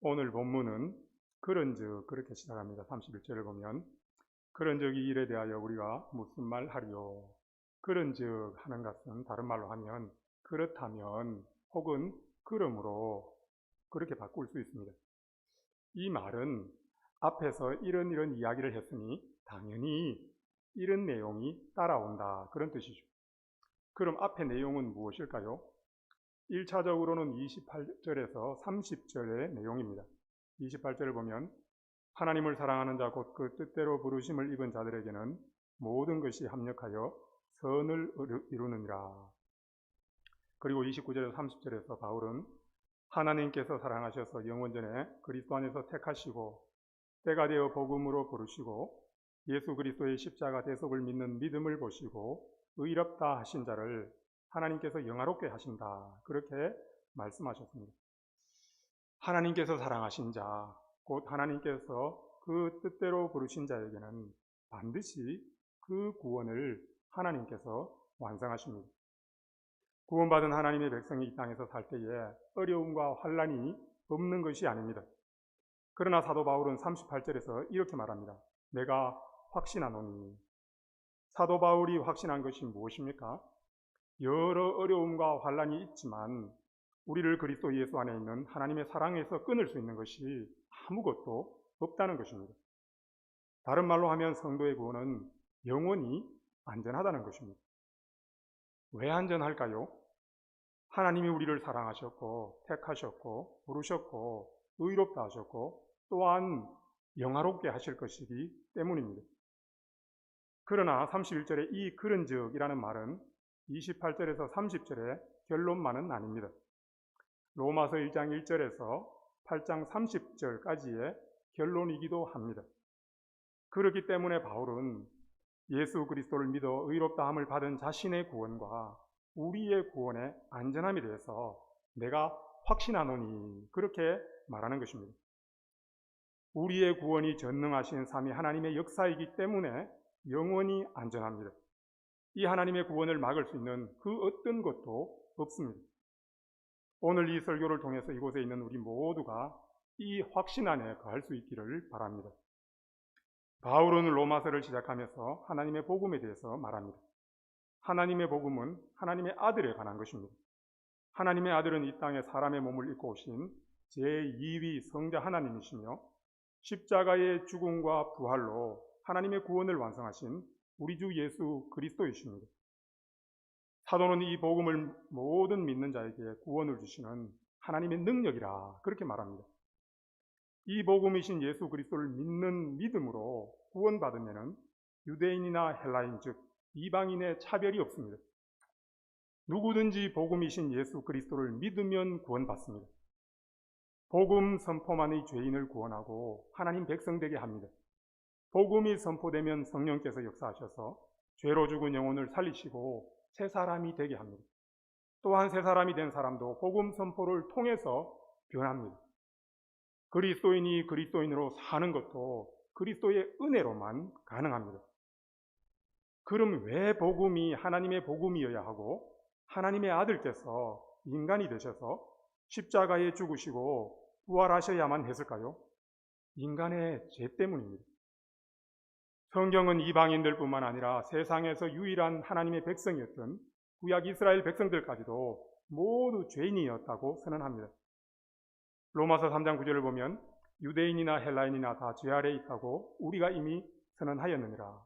오늘 본문은 그런즉 그렇게 시작합니다. 31절을 보면 그런즉 이 일에 대하여 우리가 무슨 말 하리요. 그런즉 하는 것은 다른 말로 하면 그렇다면 혹은 그러므로 그렇게 바꿀 수 있습니다. 이 말은 앞에서 이런 이야기를 했으니 당연히 이런 내용이 따라온다, 그런 뜻이죠. 그럼 앞의 내용은 무엇일까요? 1차적으로는 28절에서 30절의 내용입니다. 28절을 보면 하나님을 사랑하는 자 곧 그 뜻대로 부르심을 입은 자들에게는 모든 것이 합력하여 선을 이루느니라. 그리고 29절에서 30절에서 바울은 하나님께서 사랑하셔서 영원전에 그리스도 안에서 택하시고 때가 되어 복음으로 부르시고 예수 그리스도의 십자가 대속을 믿는 믿음을 보시고 의롭다 하신 자를 하나님께서 영화롭게 하신다, 그렇게 말씀하셨습니다. 하나님께서 사랑하신 자, 곧 하나님께서 그 뜻대로 부르신 자에게는 반드시 그 구원을 하나님께서 완성하십니다. 구원받은 하나님의 백성이 이 땅에서 살 때에 어려움과 환난이 없는 것이 아닙니다. 그러나 사도 바울은 38절에서 이렇게 말합니다. 내가 확신하노니. 사도 바울이 확신한 것이 무엇입니까? 여러 어려움과 환난이 있지만 우리를 그리스도 예수 안에 있는 하나님의 사랑에서 끊을 수 있는 것이 아무것도 없다는 것입니다. 다른 말로 하면 성도의 구원은 영원히 안전하다는 것입니다. 왜 안전할까요? 하나님이 우리를 사랑하셨고 택하셨고 부르셨고 의롭다 하셨고 또한 영화롭게 하실 것이기 때문입니다. 그러나 31절에 이 그런즉이라는 말은 28절에서 30절의 결론만은 아닙니다. 로마서 1장 1절에서 8장 30절까지의 결론이기도 합니다. 그렇기 때문에 바울은 예수 그리스도를 믿어 의롭다함을 받은 자신의 구원과 우리의 구원의 안전함에 대해서 내가 확신하노니, 그렇게 말하는 것입니다. 우리의 구원이 전능하신 삼위 하나님의 역사이기 때문에 영원히 안전합니다. 이 하나님의 구원을 막을 수 있는 그 어떤 것도 없습니다. 오늘 이 설교를 통해서 이곳에 있는 우리 모두가 이 확신 안에 거할 수 있기를 바랍니다. 바울은 로마서를 시작하면서 하나님의 복음에 대해서 말합니다. 하나님의 복음은 하나님의 아들에 관한 것입니다. 하나님의 아들은 이 땅에 사람의 몸을 입고 오신 제2위 성자 하나님이시며 십자가의 죽음과 부활로 하나님의 구원을 완성하신 우리 주 예수 그리스도이십니다. 사도는 이 복음을 모든 믿는 자에게 구원을 주시는 하나님의 능력이라 그렇게 말합니다. 이 복음이신 예수 그리스도를 믿는 믿음으로 구원받으면 유대인이나 헬라인 즉 이방인의 차별이 없습니다. 누구든지 복음이신 예수 그리스도를 믿으면 구원받습니다. 복음 선포만이 죄인을 구원하고 하나님 백성 되게 합니다. 복음이 선포되면 성령께서 역사하셔서 죄로 죽은 영혼을 살리시고 새 사람이 되게 합니다. 또한 새 사람이 된 사람도 복음 선포를 통해서 변합니다. 그리스도인이 그리스도인으로 사는 것도 그리스도의 은혜로만 가능합니다. 그럼 왜 복음이 하나님의 복음이어야 하고 하나님의 아들께서 인간이 되셔서 십자가에 죽으시고 부활하셔야만 했을까요? 인간의 죄 때문입니다. 성경은 이방인들뿐만 아니라 세상에서 유일한 하나님의 백성이었던 구약 이스라엘 백성들까지도 모두 죄인이었다고 선언합니다. 로마서 3장 9절을 보면 유대인이나 헬라인이나 다 죄 아래에 있다고 우리가 이미 선언하였느니라.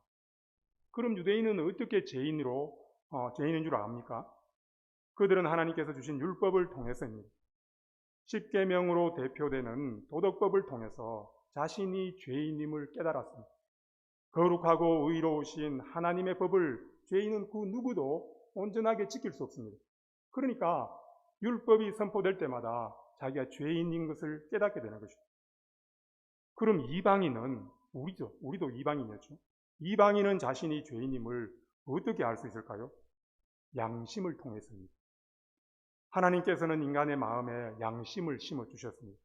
그럼 유대인은 어떻게 죄인인 줄 압니까? 그들은 하나님께서 주신 율법을 통해서입니다. 십계명으로 대표되는 도덕법을 통해서 자신이 죄인임을 깨달았습니다. 거룩하고 의로우신 하나님의 법을 죄인은 그 누구도 온전하게 지킬 수 없습니다. 그러니까 율법이 선포될 때마다 자기가 죄인인 것을 깨닫게 되는 것이죠. 그럼 이방인은 우리도 이방인이었죠. 이방인은 자신이 죄인임을 어떻게 알 수 있을까요? 양심을 통해서입니다. 하나님께서는 인간의 마음에 양심을 심어주셨습니다.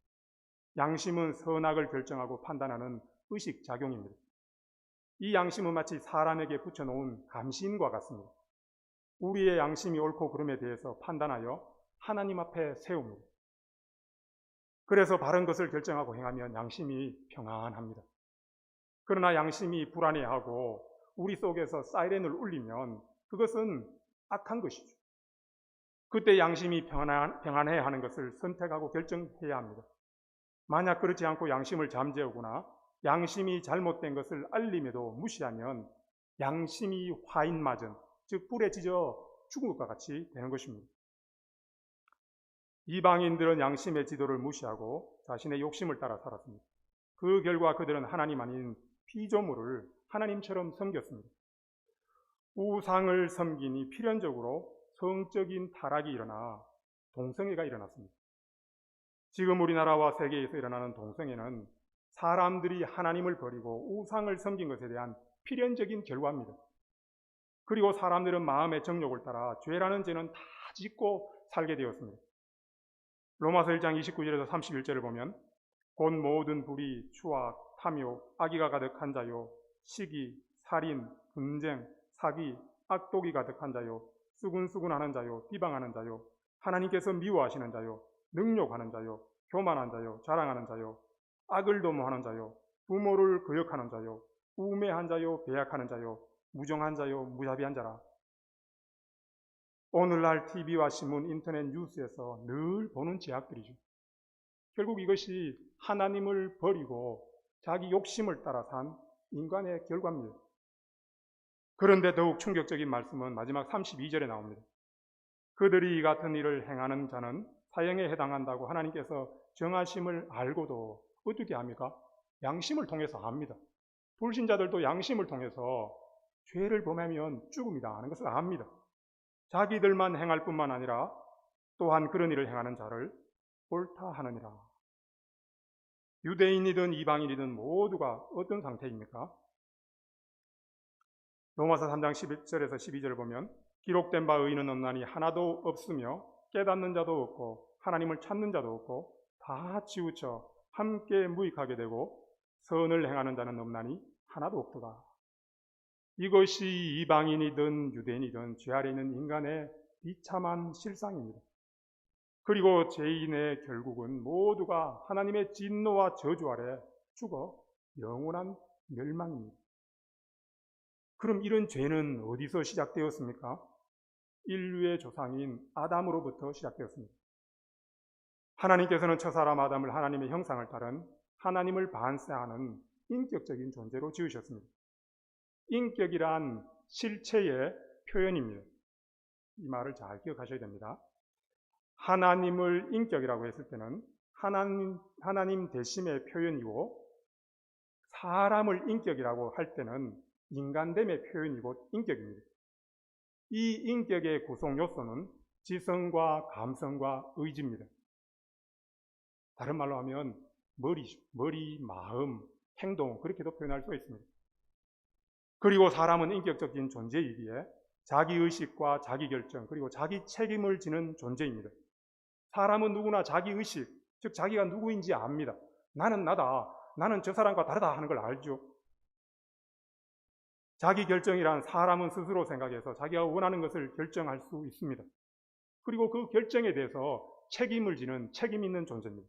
양심은 선악을 결정하고 판단하는 의식작용입니다. 이 양심은 마치 사람에게 붙여놓은 감시인과 같습니다. 우리의 양심이 옳고 그름에 대해서 판단하여 하나님 앞에 세웁니다. 그래서 바른 것을 결정하고 행하면 양심이 평안합니다. 그러나 양심이 불안해하고 우리 속에서 사이렌을 울리면 그것은 악한 것이죠. 그때 양심이 평안해야 하는 것을 선택하고 결정해야 합니다. 만약 그렇지 않고 양심을 잠재우거나 양심이 잘못된 것을 알림에도 무시하면 양심이 화인 맞은, 즉 불에 찢어 죽은 것과 같이 되는 것입니다. 이방인들은 양심의 지도를 무시하고 자신의 욕심을 따라 살았습니다. 그 결과 그들은 하나님 아닌 피조물을 하나님처럼 섬겼습니다. 우상을 섬기니 필연적으로 성적인 타락이 일어나 동성애가 일어났습니다. 지금 우리나라와 세계에서 일어나는 동성애는 사람들이 하나님을 버리고 우상을 섬긴 것에 대한 필연적인 결과입니다. 그리고 사람들은 마음의 정욕을 따라 죄라는 죄는 다 짓고 살게 되었습니다. 로마서 1장 29절에서 31절을 보면 곧 모든 불의, 추악, 탐욕, 악의가 가득한 자요, 시기, 살인, 분쟁, 사기, 악독이 가득한 자요, 수군수군하는 자요, 비방하는 자요, 하나님께서 미워하시는 자요, 능욕하는 자요, 교만한 자요, 자랑하는 자요, 악을 도모하는 자요, 부모를 거역하는 자요, 우매한 자요, 배약하는 자요, 무정한 자요, 무자비한 자라. 오늘날 TV와 신문, 인터넷 뉴스에서 늘 보는 죄악들이죠. 결국 이것이 하나님을 버리고 자기 욕심을 따라 산 인간의 결과입니다. 그런데 더욱 충격적인 말씀은 마지막 32절에 나옵니다. 그들이 이 같은 일을 행하는 자는 사형에 해당한다고 하나님께서 정하심을 알고도 어떻게 합니까? 양심을 통해서 압니다. 불신자들도 양심을 통해서 죄를 범하면 죽음이다 하는 것을 압니다. 자기들만 행할 뿐만 아니라 또한 그런 일을 행하는 자를 옳다 하느니라. 유대인이든 이방인이든 모두가 어떤 상태입니까? 로마서 3장 11절에서 12절을 보면 기록된 바 의인은 없나니 하나도 없으며 깨닫는 자도 없고 하나님을 찾는 자도 없고 다 치우쳐 함께 무익하게 되고 선을 행하는 자는 없나니 하나도 없도다. 이것이 이방인이든 유대인이든 죄 아래 있는 인간의 비참한 실상입니다. 그리고 죄인의 결국은 모두가 하나님의 진노와 저주 아래 죽어 영원한 멸망입니다. 그럼 이런 죄는 어디서 시작되었습니까? 인류의 조상인 아담으로부터 시작되었습니다. 하나님께서는 첫사람 아담을 하나님의 형상을 따른 하나님을 반세하는 인격적인 존재로 지으셨습니다. 인격이란 실체의 표현입니다. 이 말을 잘 기억하셔야 됩니다. 하나님을 인격이라고 했을 때는 하나님 대심의 표현이고 사람을 인격이라고 할 때는 인간됨의 표현이고 인격입니다. 이 인격의 구성 요소는 지성과 감성과 의지입니다. 다른 말로 하면 머리죠. 머리, 마음, 행동 그렇게도 표현할 수 있습니다. 그리고 사람은 인격적인 존재이기에 자기의식과 자기결정 그리고 자기 책임을 지는 존재입니다. 사람은 누구나 자기의식, 즉 자기가 누구인지 압니다. 나는 나다, 나는 저 사람과 다르다 하는 걸 알죠. 자기결정이란 사람은 스스로 생각해서 자기가 원하는 것을 결정할 수 있습니다. 그리고 그 결정에 대해서 책임을 지는 책임 있는 존재입니다.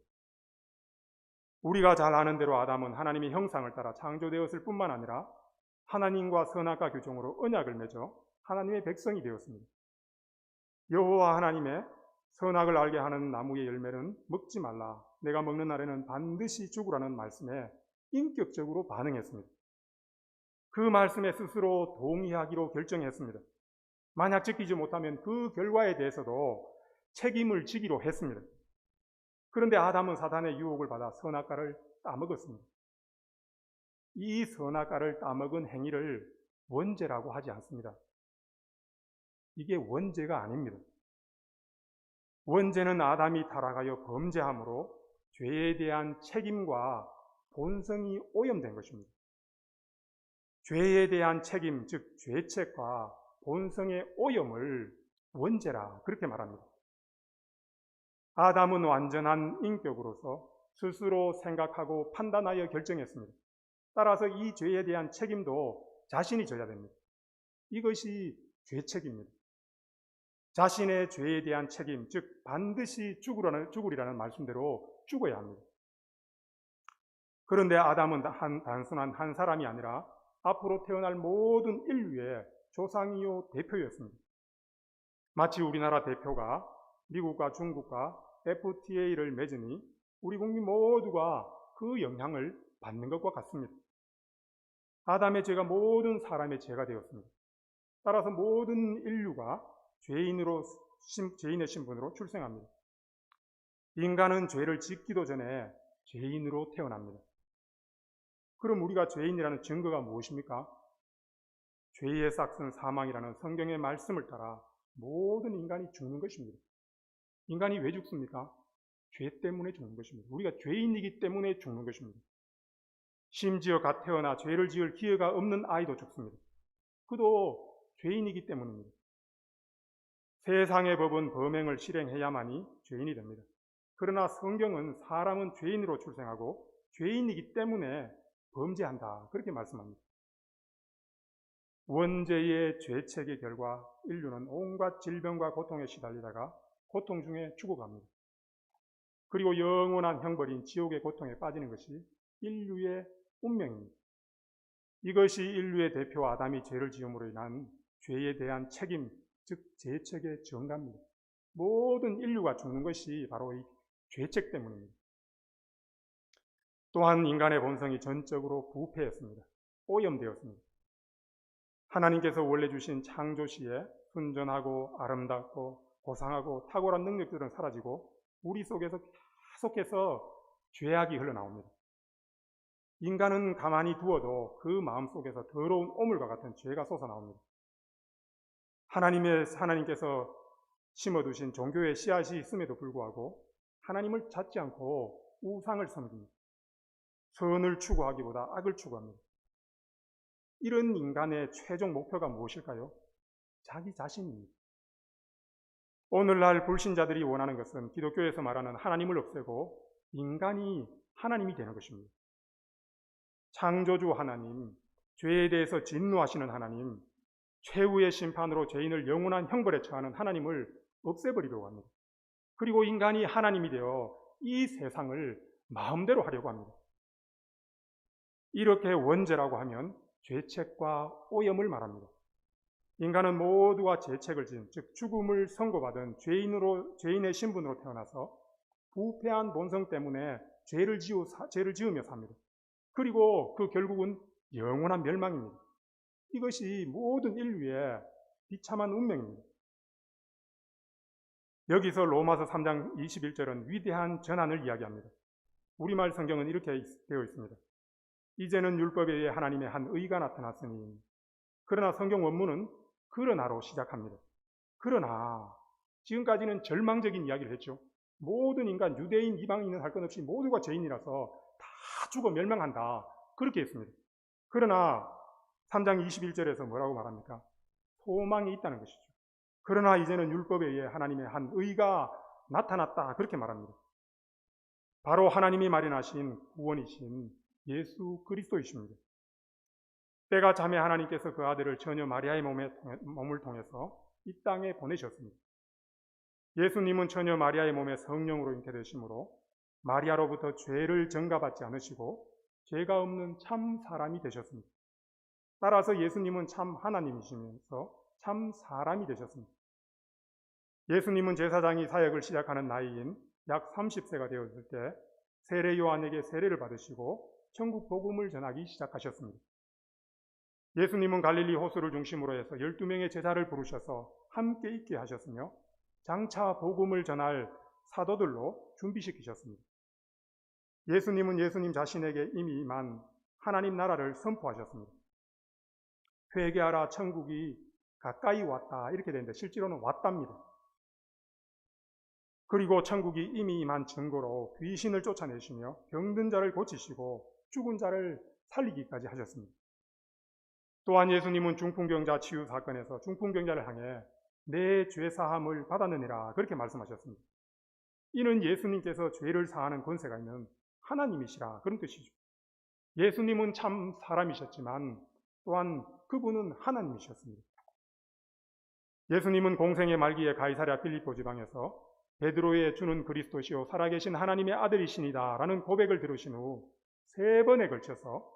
우리가 잘 아는 대로 아담은 하나님의 형상을 따라 창조되었을 뿐만 아니라 하나님과 선악과 규정으로 언약을 맺어 하나님의 백성이 되었습니다. 여호와 하나님의 선악을 알게 하는 나무의 열매는 먹지 말라. 내가 먹는 날에는 반드시 죽으라는 말씀에 인격적으로 반응했습니다. 그 말씀에 스스로 동의하기로 결정했습니다. 만약 지키지 못하면 그 결과에 대해서도 책임을 지기로 했습니다. 그런데 아담은 사단의 유혹을 받아 선악과를 따먹었습니다. 이 선악과를 따먹은 행위를 원죄라고 하지 않습니다. 이게 원죄가 아닙니다. 원죄는 아담이 타락하여 범죄함으로 죄에 대한 책임과 본성이 오염된 것입니다. 죄에 대한 책임, 즉 죄책과 본성의 오염을 원죄라 그렇게 말합니다. 아담은 완전한 인격으로서 스스로 생각하고 판단하여 결정했습니다. 따라서 이 죄에 대한 책임도 자신이 져야 됩니다. 이것이 죄책입니다. 자신의 죄에 대한 책임, 즉 반드시 죽으리라는 말씀대로 죽어야 합니다. 그런데 아담은 단순한 한 사람이 아니라 앞으로 태어날 모든 인류의 조상이요 대표였습니다. 마치 우리나라 대표가 미국과 중국과 FTA를 맺으니 우리 국민 모두가 그 영향을 받는 것과 같습니다. 아담의 죄가 모든 사람의 죄가 되었습니다. 따라서 모든 인류가 죄인의 신분으로 출생합니다. 인간은 죄를 짓기도 전에 죄인으로 태어납니다. 그럼 우리가 죄인이라는 증거가 무엇입니까? 죄의 삭은 사망이라는 성경의 말씀을 따라 모든 인간이 죽는 것입니다. 인간이 왜 죽습니까? 죄 때문에 죽는 것입니다. 우리가 죄인이기 때문에 죽는 것입니다. 심지어 갓 태어나 죄를 지을 기회가 없는 아이도 죽습니다. 그도 죄인이기 때문입니다. 세상의 법은 범행을 실행해야만이 죄인이 됩니다. 그러나 성경은 사람은 죄인으로 출생하고 죄인이기 때문에 범죄한다, 그렇게 말씀합니다. 원죄의 죄책의 결과 인류는 온갖 질병과 고통에 시달리다가 고통 중에 죽어갑니다. 그리고 영원한 형벌인 지옥의 고통에 빠지는 것이 인류의 운명입니다. 이것이 인류의 대표 아담이 죄를 지음으로 인한 죄에 대한 책임, 즉 죄책의 전가입니다. 모든 인류가 죽는 것이 바로 이 죄책 때문입니다. 또한 인간의 본성이 전적으로 부패했습니다. 오염되었습니다. 하나님께서 원래 주신 창조 시에 순전하고 아름답고 고상하고 탁월한 능력들은 사라지고 우리 속에서 계속해서 죄악이 흘러나옵니다. 인간은 가만히 두어도 그 마음속에서 더러운 오물과 같은 죄가 솟아나옵니다. 하나님께서 심어두신 종교의 씨앗이 있음에도 불구하고 하나님을 찾지 않고 우상을 섬깁니다. 선을 추구하기보다 악을 추구합니다. 이런 인간의 최종 목표가 무엇일까요? 자기 자신입니다. 오늘날 불신자들이 원하는 것은 기독교에서 말하는 하나님을 없애고 인간이 하나님이 되는 것입니다. 창조주 하나님, 죄에 대해서 진노하시는 하나님, 최후의 심판으로 죄인을 영원한 형벌에 처하는 하나님을 없애버리려고 합니다. 그리고 인간이 하나님이 되어 이 세상을 마음대로 하려고 합니다. 이렇게 원죄라고 하면 죄책과 오염을 말합니다. 인간은 모두가 죄책을 지은, 즉 죽음을 선고받은 죄인의 신분으로 태어나서 부패한 본성 때문에 죄를 지으며 삽니다. 그리고 그 결국은 영원한 멸망입니다. 이것이 모든 인류의 비참한 운명입니다. 여기서 로마서 3장 21절은 위대한 전환을 이야기합니다. 우리말 성경은 이렇게 되어 있습니다. 이제는 율법에 의해 하나님의 한 의가 나타났으니. 그러나 성경 원문은 그러나로 시작합니다. 그러나 지금까지는 절망적인 이야기를 했죠. 모든 인간, 유대인, 이방인은 할 것 없이 모두가 죄인이라서 다 죽어 멸망한다, 그렇게 했습니다. 그러나 3장 21절에서 뭐라고 말합니까? 소망이 있다는 것이죠. 그러나 이제는 율법에 의해 하나님의 한 의가 나타났다, 그렇게 말합니다. 바로 하나님이 마련하신 구원이신 예수 그리스도이십니다. 때가 참에 하나님께서 그 아들을 처녀 마리아의 몸을 통해서 이 땅에 보내셨습니다. 예수님은 처녀 마리아의 몸에 성령으로 잉태되심으로 마리아로부터 죄를 전가받지 않으시고 죄가 없는 참 사람이 되셨습니다. 따라서 예수님은 참 하나님이시면서 참 사람이 되셨습니다. 예수님은 제사장이 사역을 시작하는 나이인 약 30세가 되었을 때 세례 요한에게 세례를 받으시고 천국 복음을 전하기 시작하셨습니다. 예수님은 갈릴리 호수를 중심으로 해서 12명의 제자를 부르셔서 함께 있게 하셨으며 장차 복음을 전할 사도들로 준비시키셨습니다. 예수님은 예수님 자신에게 이미 임한 하나님 나라를 선포하셨습니다. 회개하라, 천국이 가까이 왔다, 이렇게 되는데 실제로는 왔답니다. 그리고 천국이 이미 임한 증거로 귀신을 쫓아내시며 병든 자를 고치시고 죽은 자를 살리기까지 하셨습니다. 또한 예수님은 중풍병자 치유 사건에서 중풍병자를 향해 내 죄사함을 받았느니라, 그렇게 말씀하셨습니다. 이는 예수님께서 죄를 사하는 권세가 있는 하나님이시라, 그런 뜻이죠. 예수님은 참 사람이셨지만 또한 그분은 하나님이셨습니다. 예수님은 공생의 말기에 가이사랴 빌립보 지방에서 베드로의 주는 그리스도시요 살아계신 하나님의 아들이시니다 라는 고백을 들으신 후 3번에 걸쳐서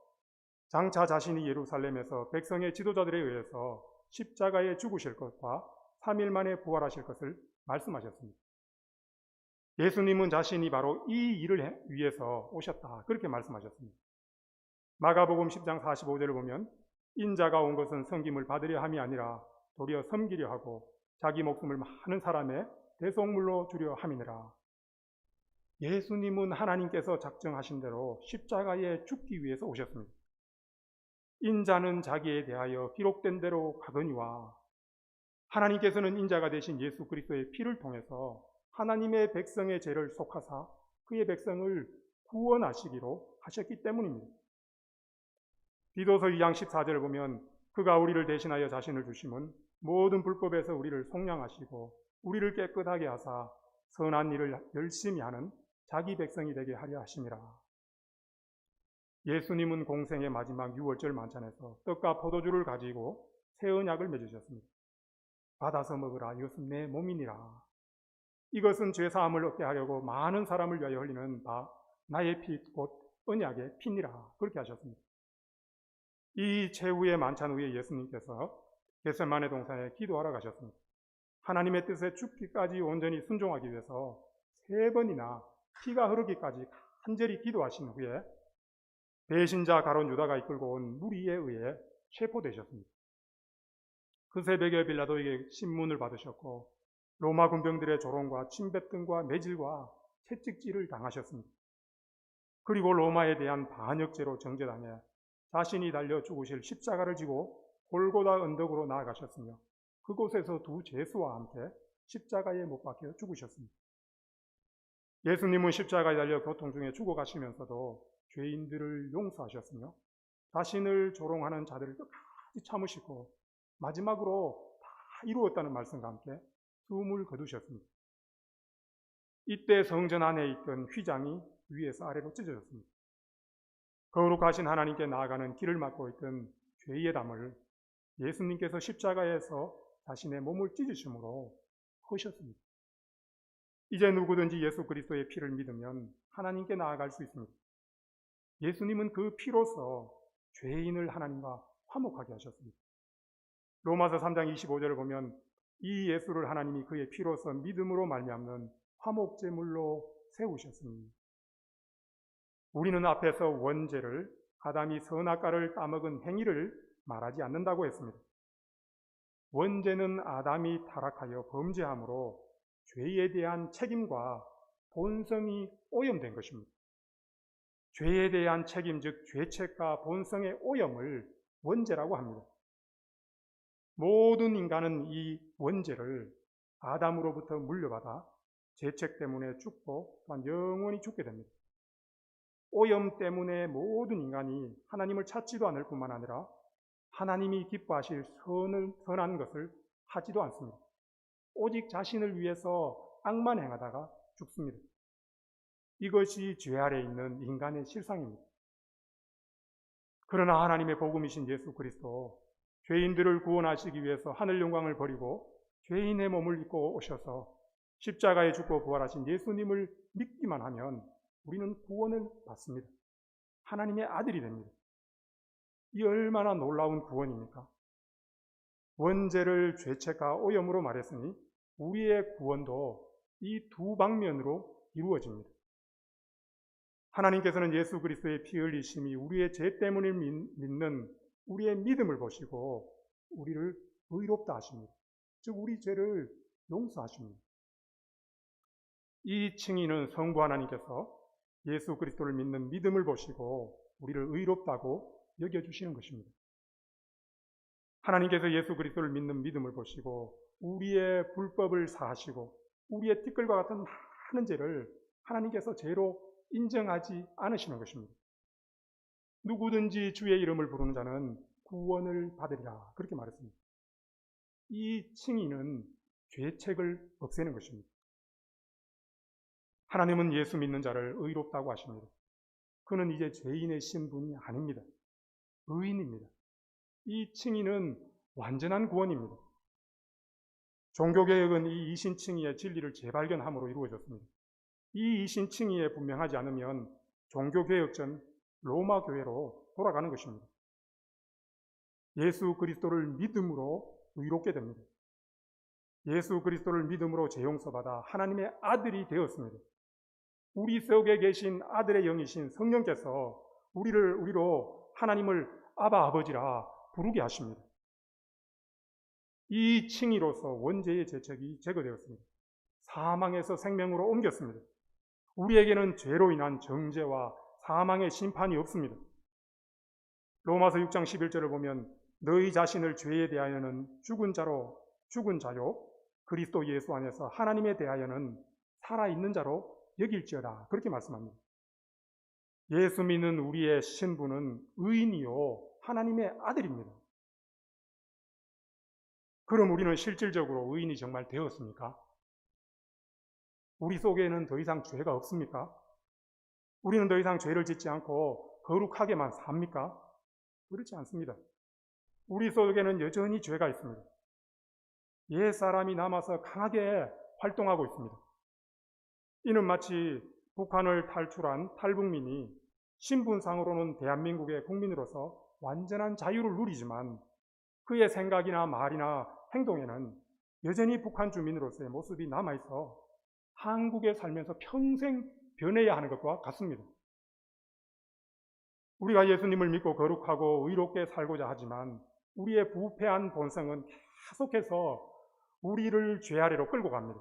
장차 자신이 예루살렘에서 백성의 지도자들에 의해서 십자가에 죽으실 것과 3일 만에 부활하실 것을 말씀하셨습니다. 예수님은 자신이 바로 이 일을 위해서 오셨다, 그렇게 말씀하셨습니다. 마가복음 10장 45절을 보면 인자가 온 것은 섬김을 받으려 함이 아니라 도리어 섬기려 하고 자기 목숨을 많은 사람의 대속물로 주려 함이니라. 예수님은 하나님께서 작정하신 대로 십자가에 죽기 위해서 오셨습니다. 인자는 자기에 대하여 기록된 대로 가거니와 하나님께서는 인자가 되신 예수 그리스도의 피를 통해서 하나님의 백성의 죄를 속하사 그의 백성을 구원하시기로 하셨기 때문입니다. 디도서 2장 14절을 보면 그가 우리를 대신하여 자신을 주심은 모든 불법에서 우리를 속량하시고 우리를 깨끗하게 하사 선한 일을 열심히 하는 자기 백성이 되게 하려 하심이라. 예수님은 공생의 마지막 유월절 만찬에서 떡과 포도주를 가지고 새 언약을 맺으셨습니다. 받아서 먹으라, 이것은 내 몸이니라. 이것은 죄사함을 얻게 하려고 많은 사람을 위하여 흘리는 나의 피, 곧 언약의 피니라. 그렇게 하셨습니다. 이 최후의 만찬 후에 예수님께서 겟세마네 동산에 기도하러 가셨습니다. 하나님의 뜻에 죽기까지 온전히 순종하기 위해서 3번이나 피가 흐르기까지 간절히 기도하신 후에 배신자 가룟 유다가 이끌고 온 무리에 의해 체포되셨습니다. 그 새벽에 빌라도에게 신문을 받으셨고 로마 군병들의 조롱과 침뱉음과 매질과 채찍질을 당하셨습니다. 그리고 로마에 대한 반역죄로 정죄당해 자신이 달려 죽으실 십자가를 지고 골고다 언덕으로 나아가셨으며 그곳에서 2 죄수와 함께 십자가에 못 박혀 죽으셨습니다. 예수님은 십자가에 달려 고통 중에 죽어가시면서도 죄인들을 용서하셨으며 자신을 조롱하는 자들을 끝까지 참으시고 마지막으로 다 이루었다는 말씀과 함께 숨을 거두셨습니다. 이때 성전 안에 있던 휘장이 위에서 아래로 찢어졌습니다. 거룩하신 하나님께 나아가는 길을 막고 있던 죄의 담을 예수님께서 십자가에서 자신의 몸을 찢으심으로 허셨습니다. 이제 누구든지 예수 그리스도의 피를 믿으면 하나님께 나아갈 수 있습니다. 예수님은 그 피로서 죄인을 하나님과 화목하게 하셨습니다. 로마서 3장 25절을 보면 이 예수를 하나님이 그의 피로서 믿음으로 말미암는 화목제물로 세우셨습니다. 우리는 앞에서 원죄를 아담이 선악과를 따먹은 행위를 말하지 않는다고 했습니다. 원죄는 아담이 타락하여 범죄함으로 죄에 대한 책임과 본성이 오염된 것입니다. 죄에 대한 책임, 즉 죄책과 본성의 오염을 원죄라고 합니다. 모든 인간은 이 원죄를 아담으로부터 물려받아 죄책 때문에 죽고 또한 영원히 죽게 됩니다. 오염 때문에 모든 인간이 하나님을 찾지도 않을 뿐만 아니라 하나님이 기뻐하실 선한 것을 하지도 않습니다. 오직 자신을 위해서 악만 행하다가 죽습니다. 이것이 죄 아래 있는 인간의 실상입니다. 그러나 하나님의 복음이신 예수 그리스도, 죄인들을 구원하시기 위해서 하늘 영광을 버리고 죄인의 몸을 입고 오셔서 십자가에 죽고 부활하신 예수님을 믿기만 하면 우리는 구원을 받습니다. 하나님의 아들이 됩니다. 이 얼마나 놀라운 구원입니까? 원죄를 죄책과 오염으로 말했으니 우리의 구원도 이 2 방면으로 이루어집니다. 하나님께서는 예수 그리스도의 피 흘리심이 우리의 죄 때문을 믿는 우리의 믿음을 보시고 우리를 의롭다 하십니다. 즉 우리 죄를 용서하십니다. 이 칭의는 성부 하나님께서 예수 그리스도를 믿는 믿음을 보시고 우리를 의롭다고 여겨주시는 것입니다. 하나님께서 예수 그리스도를 믿는 믿음을 보시고 우리의 불법을 사하시고 우리의 티끌과 같은 많은 죄를 하나님께서 죄로 인정하지 않으시는 것입니다. 누구든지 주의 이름을 부르는 자는 구원을 받으리라, 그렇게 말했습니다. 이 칭의는 죄책을 없애는 것입니다. 하나님은 예수 믿는 자를 의롭다고 하십니다. 그는 이제 죄인의 신분이 아닙니다. 의인입니다. 이 칭의는 완전한 구원입니다. 종교개혁은 이 이신칭의의 진리를 재발견함으로 이루어졌습니다. 이 이신칭의에 분명하지 않으면 종교개혁 전 로마 교회로 돌아가는 것입니다. 예수 그리스도를 믿음으로 의롭게 됩니다. 예수 그리스도를 믿음으로 재용서받아 하나님의 아들이 되었습니다. 우리 속에 계신 아들의 영이신 성령께서 우리로 하나님을 아바 아버지라 부르게 하십니다. 이 칭의로서 원죄의 죄책이 제거되었습니다. 사망에서 생명으로 옮겼습니다. 우리에게는 죄로 인한 정죄와 사망의 심판이 없습니다. 로마서 6장 11절을 보면 너희 자신을 죄에 대하여는 죽은 자요 그리스도 예수 안에서 하나님에 대하여는 살아있는 자로 여길지어다. 그렇게 말씀합니다. 예수 믿는 우리의 신분은 의인이요 하나님의 아들입니다. 그럼 우리는 실질적으로 의인이 정말 되었습니까? 우리 속에는 더 이상 죄가 없습니까? 우리는 더 이상 죄를 짓지 않고 거룩하게만 삽니까? 그렇지 않습니다. 우리 속에는 여전히 죄가 있습니다. 옛 사람이 남아서 강하게 활동하고 있습니다. 이는 마치 북한을 탈출한 탈북민이 신분상으로는 대한민국의 국민으로서 완전한 자유를 누리지만 그의 생각이나 말이나 행동에는 여전히 북한 주민으로서의 모습이 남아있어 한국에 살면서 평생 변해야 하는 것과 같습니다. 우리가 예수님을 믿고 거룩하고 의롭게 살고자 하지만 우리의 부패한 본성은 계속해서 우리를 죄 아래로 끌고 갑니다.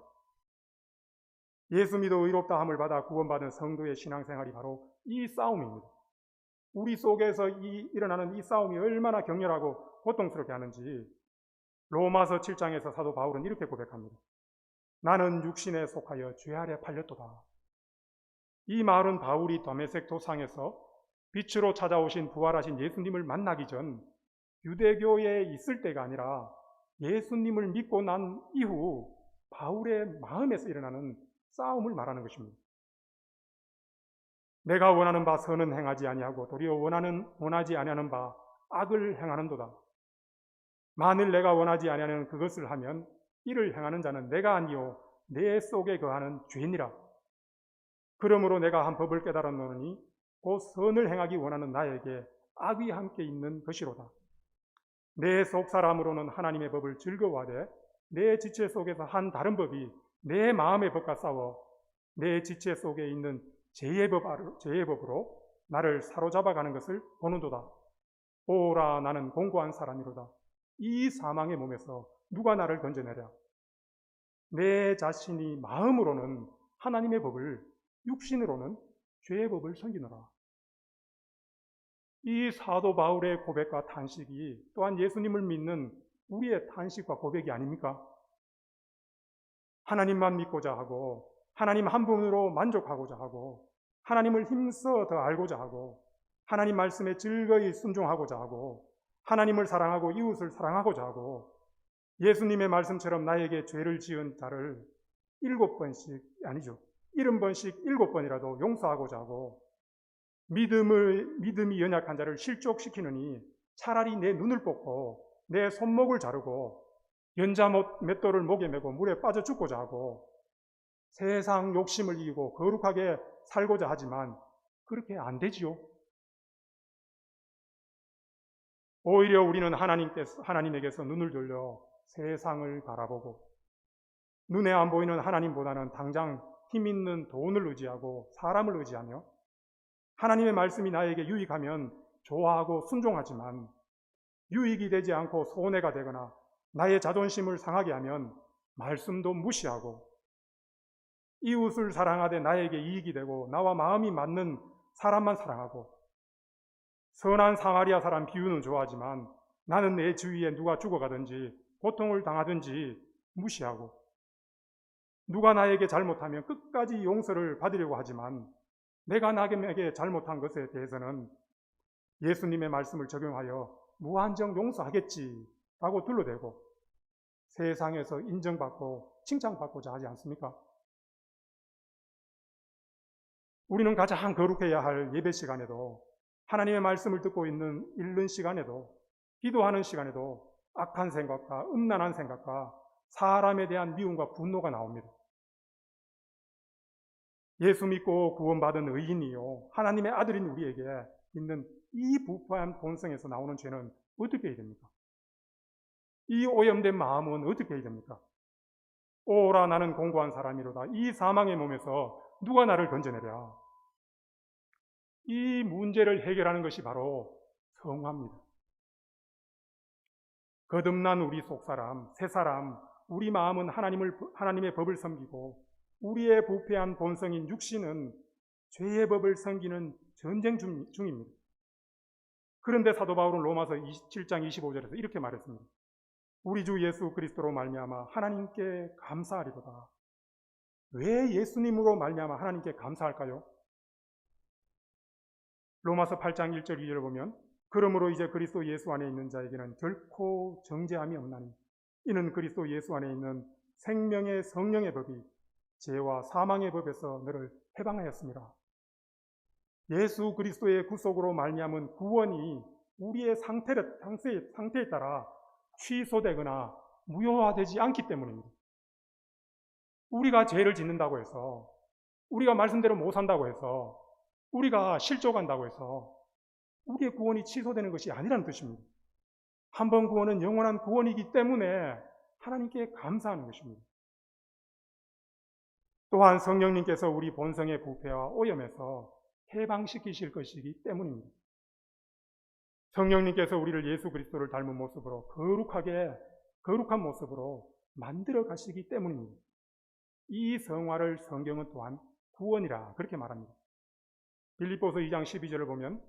예수 믿어 의롭다 함을 받아 구원받은 성도의 신앙생활이 바로 이 싸움입니다. 우리 속에서 일어나는 이 싸움이 얼마나 격렬하고 고통스럽게 하는지 로마서 7장에서 사도 바울은 이렇게 고백합니다. 나는 육신에 속하여 죄 아래 팔렸도다. 이 말은 바울이 다메섹 도상에서 빛으로 찾아오신 부활하신 예수님을 만나기 전 유대교에 있을 때가 아니라 예수님을 믿고 난 이후 바울의 마음에서 일어나는 싸움을 말하는 것입니다. 내가 원하는 바 선은 행하지 아니하고 도리어 원하지 아니하는 바 악을 행하는도다. 만일 내가 원하지 아니하는 그것을 하면 이를 행하는 자는 내가 아니요 내 속에 거하는 죄니라. 그러므로 내가 한 법을 깨달았노니 곧 선을 행하기 원하는 나에게 악이 함께 있는 것이로다. 내 속사람으로는 하나님의 법을 즐거워하되 내 지체 속에서 한 다른 법이 내 마음의 법과 싸워 내 지체 속에 있는 죄의 법으로 나를 사로잡아가는 것을 보는도다. 오라 나는 공고한 사람이로다. 이 사망의 몸에서 누가 나를 건져내랴. 내 자신이 마음으로는 하나님의 법을 육신으로는 죄의 법을 섬기노라. 이 사도 바울의 고백과 탄식이 또한 예수님을 믿는 우리의 탄식과 고백이 아닙니까? 하나님만 믿고자 하고 하나님 한 분으로 만족하고자 하고 하나님을 힘써 더 알고자 하고 하나님 말씀에 즐거이 순종하고자 하고 하나님을 사랑하고 이웃을 사랑하고자 하고 예수님의 말씀처럼 나에게 죄를 지은 자를 7번씩 아니죠. 70번씩 7번이라도 용서하고자 하고 믿음이 연약한 자를 실족시키느니 차라리 내 눈을 뽑고 내 손목을 자르고 연자 맷돌을 목에 메고 물에 빠져 죽고자 하고 세상 욕심을 이기고 거룩하게 살고자 하지만 그렇게 안 되지요. 오히려 우리는 하나님에게서 눈을 돌려 세상을 바라보고 눈에 안 보이는 하나님보다는 당장 힘 있는 돈을 의지하고 사람을 의지하며 하나님의 말씀이 나에게 유익하면 좋아하고 순종하지만 유익이 되지 않고 손해가 되거나 나의 자존심을 상하게 하면 말씀도 무시하고 이웃을 사랑하되 나에게 이익이 되고 나와 마음이 맞는 사람만 사랑하고 선한 사마리아 사람 비유는 좋아하지만 나는 내 주위에 누가 죽어가든지 고통을 당하든지 무시하고 누가 나에게 잘못하면 끝까지 용서를 받으려고 하지만 내가 남에게 잘못한 것에 대해서는 예수님의 말씀을 적용하여 무한정 용서하겠지라고 둘러대고 세상에서 인정받고 칭찬받고자 하지 않습니까? 우리는 가장 거룩해야 할 예배 시간에도 하나님의 말씀을 듣고 읽는 시간에도 기도하는 시간에도 악한 생각과 음란한 생각과 사람에 대한 미움과 분노가 나옵니다. 예수 믿고 구원받은 의인이요 하나님의 아들인 우리에게 있는 이 부패한 본성에서 나오는 죄는 어떻게 해야 됩니까? 이 오염된 마음은 어떻게 해야 됩니까? 오라 나는 공고한 사람이로다. 이 사망의 몸에서 누가 나를 건져내랴? 이 문제를 해결하는 것이 바로 성화입니다. 거듭난 우리 속사람, 새사람, 우리 마음은 하나님의 법을 섬기고 우리의 부패한 본성인 육신은 죄의 법을 섬기는 전쟁 중입니다. 그런데 사도 바울은 로마서 7장 25절에서 이렇게 말했습니다. 우리 주 예수 그리스도로 말미암아 하나님께 감사하리로다. 왜 예수님으로 말미암아 하나님께 감사할까요? 로마서 8장 1절 2절을 보면 그러므로 이제 그리스도 예수 안에 있는 자에게는 결코 정죄함이 없나니 이는 그리스도 예수 안에 있는 생명의 성령의 법이 죄와 사망의 법에서 너를 해방하였습니다. 예수 그리스도의 구속으로 말미암은 구원이 우리의 상태에 따라 취소되거나 무효화되지 않기 때문입니다. 우리가 죄를 짓는다고 해서, 우리가 말씀대로 못 산다고 해서, 우리가 실족한다고 해서 우리의 구원이 취소되는 것이 아니라는 뜻입니다. 한 번 구원은 영원한 구원이기 때문에 하나님께 감사하는 것입니다. 또한 성령님께서 우리 본성의 부패와 오염에서 해방시키실 것이기 때문입니다. 성령님께서 우리를 예수 그리스도를 닮은 모습으로 거룩한 모습으로 만들어 가시기 때문입니다. 이 성화를 성경은 또한 구원이라 그렇게 말합니다. 빌립보서 2장 12절을 보면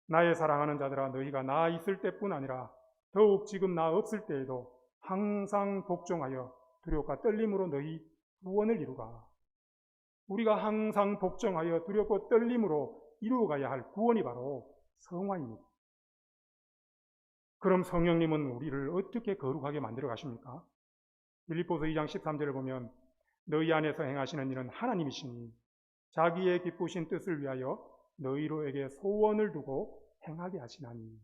나의 사랑하는 자들아 너희가 나 있을 때뿐 아니라 더욱 지금 나 없을 때에도 항상 복종하여 두려움과 떨림으로 너희 구원을 이루라. 우리가 항상 복종하여 두렵고 떨림으로 이루어가야 할 구원이 바로 성화입니다. 그럼 성령님은 우리를 어떻게 거룩하게 만들어 가십니까? 빌립보서 2장 13절을 보면 너희 안에서 행하시는 일은 하나님이시니 자기의 기쁘신 뜻을 위하여 너희로에게 소원을 두고 행하게 하시나니.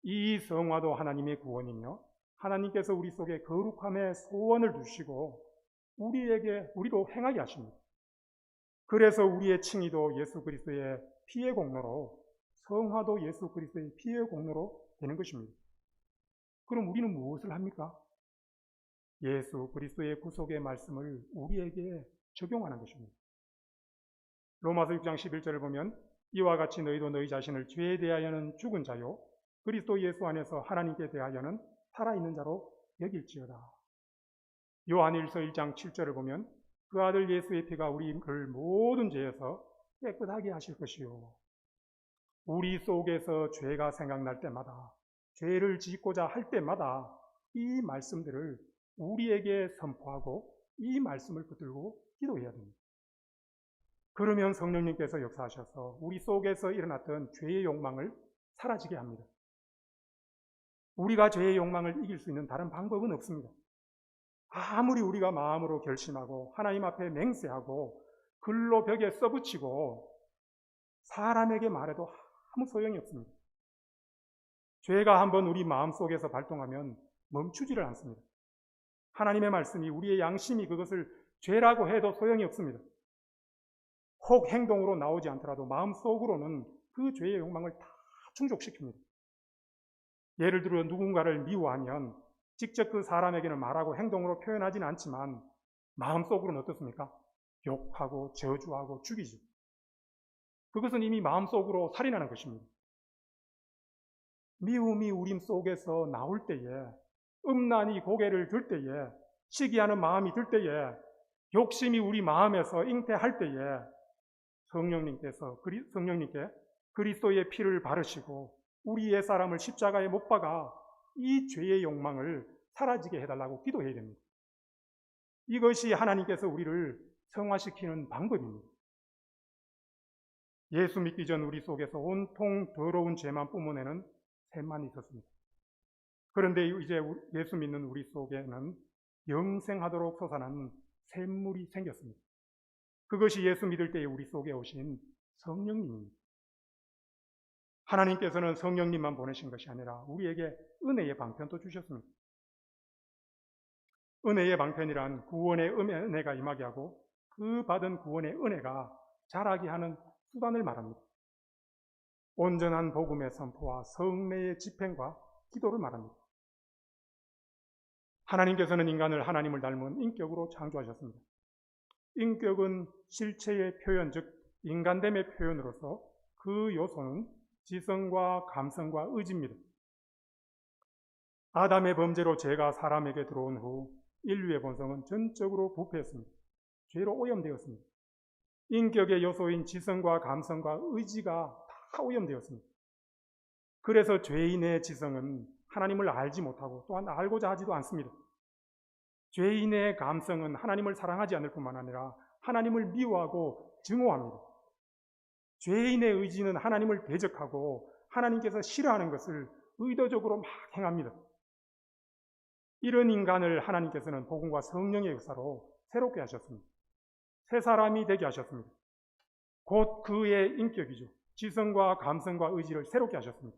이 성화도 하나님의 구원이며 하나님께서 우리 속에 거룩함의 소원을 두시고 우리로 행하게 하십니다. 그래서 우리의 칭의도 예수 그리스도의 피의 공로로, 성화도 예수 그리스도의 피의 공로로 되는 것입니다. 그럼 우리는 무엇을 합니까? 예수 그리스도의 구속의 말씀을 우리에게 적용하는 것입니다. 로마서 6장 11절을 보면 이와 같이 너희도 너희 자신을 죄에 대하여는 죽은 자요 그리스도 예수 안에서 하나님께 대하여는 살아있는 자로 여길지어다. 요한일서 1장 7절을 보면 그 아들 예수의 피가 우리를 모든 죄에서 깨끗하게 하실 것이요 우리 속에서 죄가 생각날 때마다 죄를 짓고자 할 때마다 이 말씀들을 우리에게 선포하고 이 말씀을 붙들고 기도해야 됩니다. 그러면 성령님께서 역사하셔서 우리 속에서 일어났던 죄의 욕망을 사라지게 합니다. 우리가 죄의 욕망을 이길 수 있는 다른 방법은 없습니다. 아무리 우리가 마음으로 결심하고 하나님 앞에 맹세하고 글로 벽에 써붙이고 사람에게 말해도 아무 소용이 없습니다. 죄가 한번 우리 마음속에서 발동하면 멈추지를 않습니다. 하나님의 말씀이 우리의 양심이 그것을 죄라고 해도 소용이 없습니다. 혹 행동으로 나오지 않더라도 마음속으로는 그 죄의 욕망을 다 충족시킵니다. 예를 들어 누군가를 미워하면 직접 그 사람에게는 말하고 행동으로 표현하지는 않지만 마음속으로는 어떻습니까? 욕하고 저주하고 죽이죠. 그것은 이미 마음속으로 살인하는 것입니다. 미움이 우리 속에서 나올 때에, 음란이 고개를 들 때에, 시기하는 마음이 들 때에, 욕심이 우리 마음에서 잉태할 때에 성령님께 그리스도의 피를 바르시고 우리 옛사람을 십자가에 못 박아 이 죄의 욕망을 사라지게 해달라고 기도해야 됩니다. 이것이 하나님께서 우리를 성화시키는 방법입니다. 예수 믿기 전 우리 속에서 온통 더러운 죄만 뿜어내는 샘만 있었습니다. 그런데 이제 예수 믿는 우리 속에는 영생하도록 솟아나는 샘물이 생겼습니다. 그것이 예수 믿을 때에 우리 속에 오신 성령님입니다. 하나님께서는 성령님만 보내신 것이 아니라 우리에게 은혜의 방편도 주셨습니다. 은혜의 방편이란 구원의 은혜가 임하게 하고 그 받은 구원의 은혜가 자라게 하는 수단을 말합니다. 온전한 복음의 선포와 성례의 집행과 기도를 말합니다. 하나님께서는 인간을 하나님을 닮은 인격으로 창조하셨습니다. 인격은 실체의 표현, 즉 인간됨의 표현으로서 그 요소는 지성과 감성과 의지입니다. 아담의 범죄로 죄가 사람에게 들어온 후 인류의 본성은 전적으로 부패했습니다. 죄로 오염되었습니다. 인격의 요소인 지성과 감성과 의지가 다 오염되었습니다. 그래서 죄인의 지성은 하나님을 알지 못하고 또한 알고자 하지도 않습니다. 죄인의 감성은 하나님을 사랑하지 않을 뿐만 아니라 하나님을 미워하고 증오합니다. 죄인의 의지는 하나님을 대적하고 하나님께서 싫어하는 것을 의도적으로 막 행합니다. 이런 인간을 하나님께서는 복음과 성령의 역사로 새롭게 하셨습니다. 새 사람이 되게 하셨습니다. 곧 그의 인격이죠. 지성과 감성과 의지를 새롭게 하셨습니다.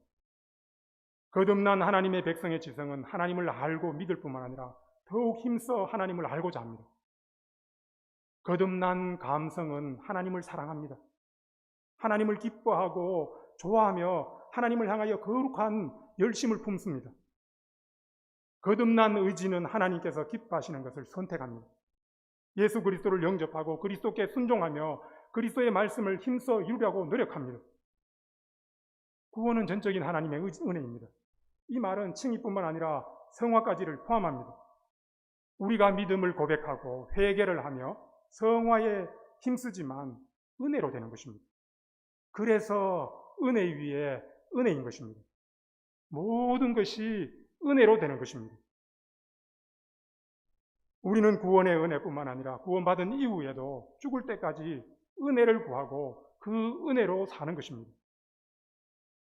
거듭난 하나님의 백성의 지성은 하나님을 알고 믿을 뿐만 아니라 더욱 힘써 하나님을 알고자 합니다. 거듭난 감성은 하나님을 사랑합니다. 하나님을 기뻐하고 좋아하며 하나님을 향하여 거룩한 열심을 품습니다. 거듭난 의지는 하나님께서 기뻐하시는 것을 선택합니다. 예수 그리스도를 영접하고 그리스도께 순종하며 그리스도의 말씀을 힘써 이루려고 노력합니다. 구원은 전적인 하나님의 은혜입니다. 이 말은 칭의뿐만 아니라 성화까지를 포함합니다. 우리가 믿음을 고백하고 회개를 하며 성화에 힘쓰지만 은혜로 되는 것입니다. 그래서 은혜 위에 은혜인 것입니다. 모든 것이 은혜로 되는 것입니다. 우리는 구원의 은혜뿐만 아니라 구원받은 이후에도 죽을 때까지 은혜를 구하고 그 은혜로 사는 것입니다.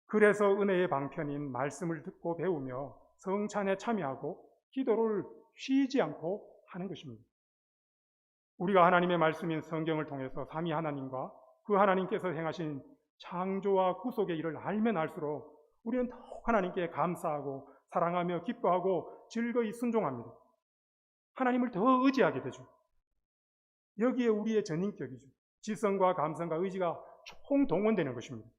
그래서 은혜의 방편인 말씀을 듣고 배우며 성찬에 참여하고 기도를 쉬지 않고 하는 것입니다. 우리가 하나님의 말씀인 성경을 통해서 삼위 하나님과 그 하나님께서 행하신 창조와 구속의 일을 알면 알수록 우리는 더욱 하나님께 감사하고 사랑하며 기뻐하고 즐거이 순종합니다. 하나님을 더 의지하게 되죠. 여기에 우리의 전인격이죠. 지성과 감성과 의지가 총동원되는 것입니다.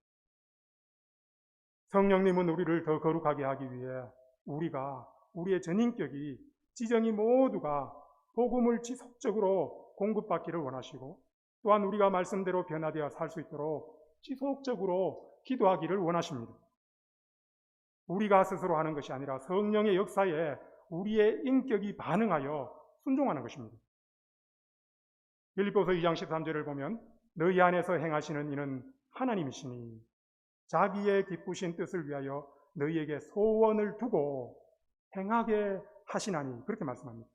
성령님은 우리를 더 거룩하게 하기 위해 우리의 전인격이 지정이 모두가 복음을 지속적으로 공급받기를 원하시고 또한 우리가 말씀대로 변화되어 살 수 있도록 지속적으로 기도하기를 원하십니다. 우리가 스스로 하는 것이 아니라 성령의 역사에 우리의 인격이 반응하여 순종하는 것입니다. 빌립보서 2장 13절을 보면 너희 안에서 행하시는 이는 하나님이시니 자기의 기쁘신 뜻을 위하여 너희에게 소원을 두고 행하게 하시나니 그렇게 말씀합니다.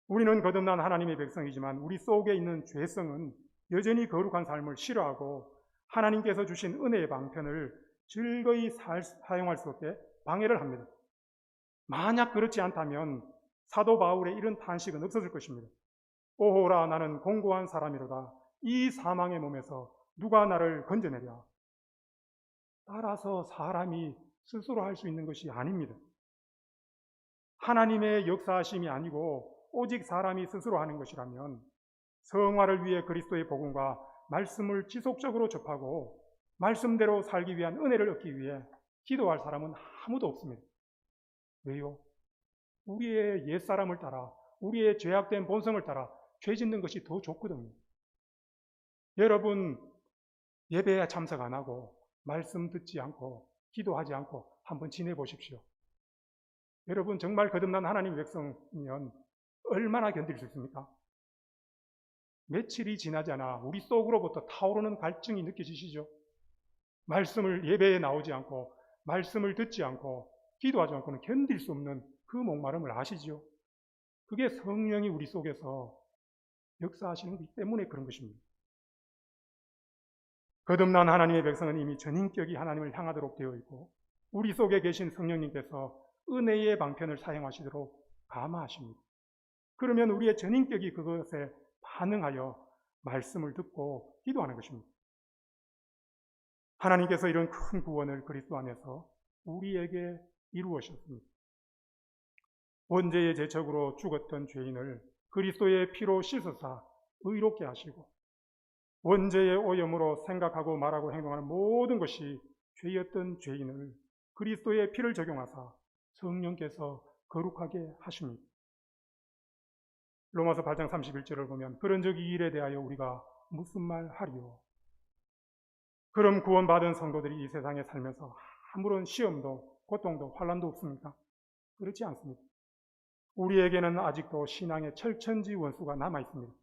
우리는 거듭난 하나님의 백성이지만 우리 속에 있는 죄성은 여전히 거룩한 삶을 싫어하고 하나님께서 주신 은혜의 방편을 즐거이 사용할 수 없게 방해를 합니다. 만약 그렇지 않다면 사도 바울의 이런 탄식은 없어질 것입니다. 오호라 나는 공고한 사람이로다. 이 사망의 몸에서 누가 나를 건져내랴. 따라서 사람이 스스로 할 수 있는 것이 아닙니다. 하나님의 역사하심이 아니고 오직 사람이 스스로 하는 것이라면 성화를 위해 그리스도의 복음과 말씀을 지속적으로 접하고 말씀대로 살기 위한 은혜를 얻기 위해 기도할 사람은 아무도 없습니다. 왜요? 우리의 옛사람을 따라 우리의 죄악된 본성을 따라 죄 짓는 것이 더 좋거든요. 여러분 예배에 참석 안 하고 말씀 듣지 않고 기도하지 않고 한번 지내보십시오. 여러분 정말 거듭난 하나님 백성이면 얼마나 견딜 수 있습니까? 며칠이 지나지 않아 우리 속으로부터 타오르는 갈증이 느껴지시죠? 말씀을 예배에 나오지 않고 말씀을 듣지 않고 기도하지 않고는 견딜 수 없는 그 목마름을 아시죠? 그게 성령이 우리 속에서 역사하시는 것이기 때문에 그런 것입니다. 거듭난 하나님의 백성은 이미 전인격이 하나님을 향하도록 되어 있고 우리 속에 계신 성령님께서 은혜의 방편을 사용하시도록 감화하십니다. 그러면 우리의 전인격이 그것에 반응하여 말씀을 듣고 기도하는 것입니다. 하나님께서 이런 큰 구원을 그리스도 안에서 우리에게 이루어셨습니다. 원죄의 제척으로 죽었던 죄인을 그리스도의 피로 씻으사 의롭게 하시고 원죄의 오염으로 생각하고 말하고 행동하는 모든 것이 죄였던 죄인을 그리스도의 피를 적용하사 성령께서 거룩하게 하십니다. 로마서 8장 31절을 보면 그런즉 이 일에 대하여 우리가 무슨 말 하리요? 그럼 구원받은 성도들이 이 세상에 살면서 아무런 시험도 고통도 환난도 없습니까? 그렇지 않습니다. 우리에게는 아직도 신앙의 철천지 원수가 남아 있습니다.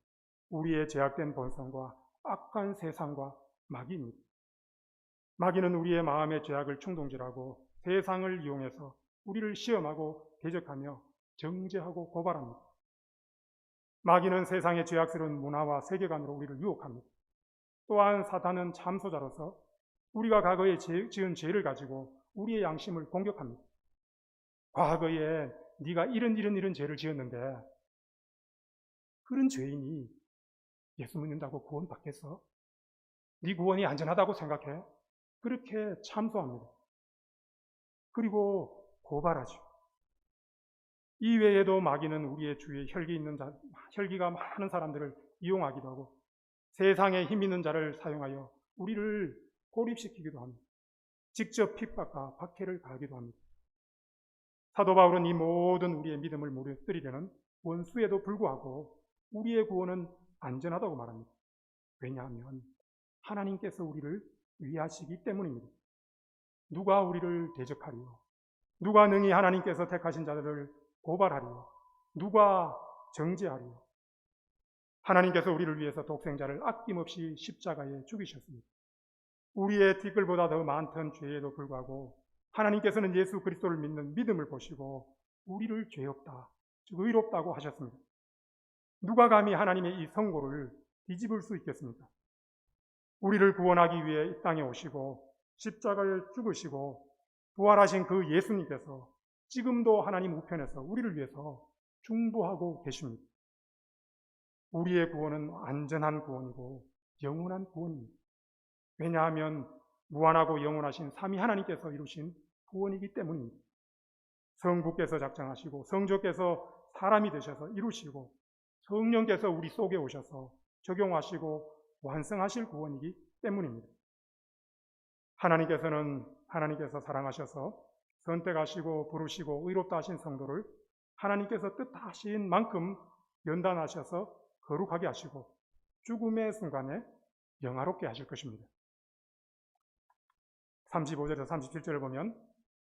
우리의 제약된 본성과 악한 세상과 마귀입니다. 마귀는 우리의 마음의 죄악을 충동질하고 세상을 이용해서 우리를 시험하고 대적하며 정죄하고 고발합니다. 마귀는 세상의 죄악스러운 문화와 세계관으로 우리를 유혹합니다. 또한 사탄은 참소자로서 우리가 과거에 지은 죄를 가지고 우리의 양심을 공격합니다. 과거에 네가 이런 죄를 지었는데 그런 죄인이 예수 믿는다고 구원 받겠어? 네 구원이 안전하다고 생각해? 그렇게 참소합니다. 그리고 고발하죠. 이 외에도 마귀는 우리의 주위에 혈기가 많은 사람들을 이용하기도 하고 세상에 힘 있는 자를 사용하여 우리를 고립시키기도 합니다. 직접 핍박과 박해를 가하기도 합니다. 사도 바울은 이 모든 우리의 믿음을 무너뜨리려는 원수에도 불구하고 우리의 구원은 안전하다고 말합니다. 왜냐하면 하나님께서 우리를 위하시기 때문입니다. 누가 우리를 대적하리요? 누가 능히 하나님께서 택하신 자들을 고발하리요? 누가 정죄하리요? 하나님께서 우리를 위해서 독생자를 아낌없이 십자가에 죽이셨습니다. 우리의 티끌보다 더 많던 죄에도 불구하고 하나님께서는 예수 그리스도를 믿는 믿음을 보시고 우리를 죄 없다, 즉 의롭다고 하셨습니다. 누가 감히 하나님의 이 선고를 뒤집을 수 있겠습니까? 우리를 구원하기 위해 이 땅에 오시고 십자가에 죽으시고 부활하신 그 예수님께서 지금도 하나님 우편에서 우리를 위해서 중보하고 계십니다. 우리의 구원은 안전한 구원이고 영원한 구원입니다. 왜냐하면 무한하고 영원하신 삼위 하나님께서 이루신 구원이기 때문입니다. 성부께서 작정하시고 성조께서 사람이 되셔서 이루시고 성령께서 우리 속에 오셔서 적용하시고 완성하실 구원이기 때문입니다. 하나님께서 사랑하셔서 선택하시고 부르시고 의롭다 하신 성도를 하나님께서 뜻하신 만큼 연단하셔서 거룩하게 하시고 죽음의 순간에 영화롭게 하실 것입니다. 35절에서 37절을 보면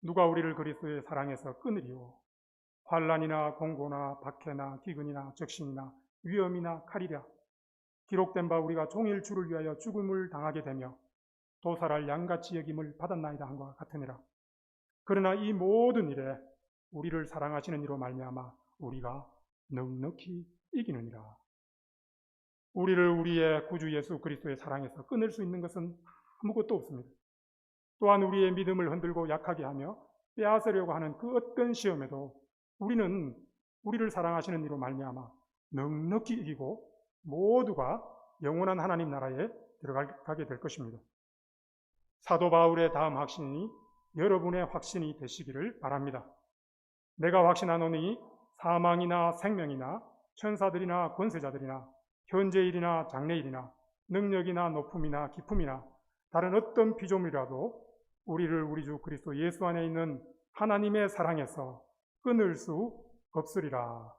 누가 우리를 그리스도의 사랑에서 끊으리요? 환난이나 공고나 박해나 기근이나 적신이나 위험이나 칼이랴. 기록된 바 우리가 종일 주를 위하여 죽음을 당하게 되며 도살할 양같이 여김을 받았나이다 한과 같으니라. 그러나 이 모든 일에 우리를 사랑하시는 이로 말미암아 우리가 넉넉히 이기느니라. 우리를 우리의 구주 예수 그리스도의 사랑에서 끊을 수 있는 것은 아무것도 없습니다. 또한 우리의 믿음을 흔들고 약하게 하며 빼앗으려고 하는 그 어떤 시험에도 우리는 우리를 사랑하시는 이로 말미암아 넉넉히 이기고 모두가 영원한 하나님 나라에 들어가게 될 것입니다. 사도 바울의 다음 확신이 여러분의 확신이 되시기를 바랍니다. 내가 확신하노니 사망이나 생명이나 천사들이나 권세자들이나 현재일이나 장래일이나 능력이나 높음이나 기품이나 다른 어떤 피조물이라도 우리를 우리 주 그리스도 예수 안에 있는 하나님의 사랑에서 끊을 수 없으리라.